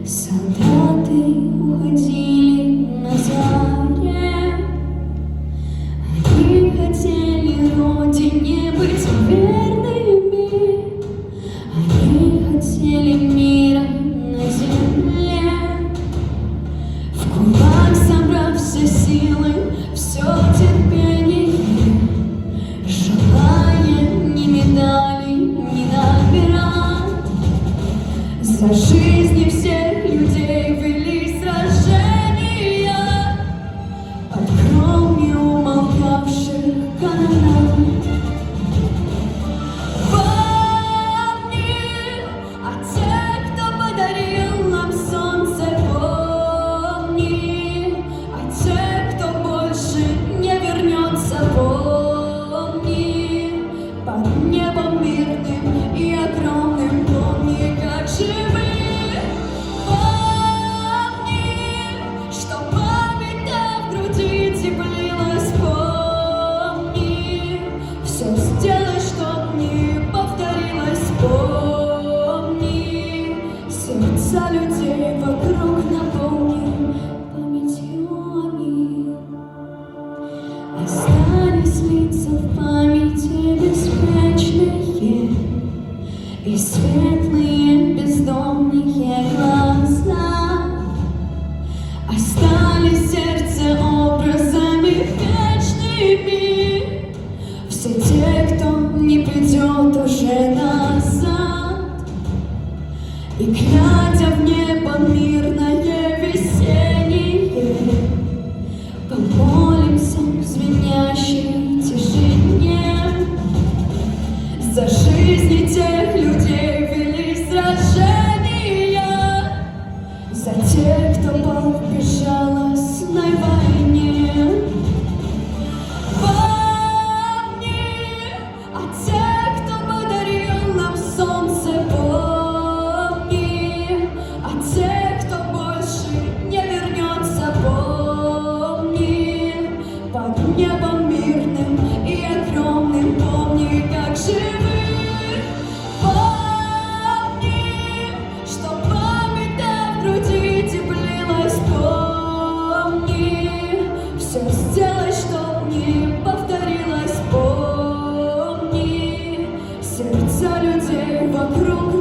Солдаты уходили на заре, они хотели родине быть верными, они хотели мира на земле. В кулак собрав все силы, все терпение, желая ни медалей, ни наград, за жизни всех людей вели сражения под гром неумолкавших канонад. Помни о тех, кто подарил нам солнце, помни о тех, кто больше не вернется, помни под небом мирным и огромным, помни, как живы. Сделай, чтоб не повторилось, помни, сердца людей вокруг наполни памятью о них. Остались лица в памяти беспечные и светлые бездомные глаза. Остались сердце образами вечными, все те, кто не придет уже назад. И глядя в небо мирное весеннее, помолимся в звенящей тишине за жизни тех людей вели сражения, за тех, кто пал в безжалостной войне. Под небом мирным и огромным, помни, как живы. Помни, что память в груди теплилась, помни, все сделай, чтоб не повторилось, помни, сердца людей вокруг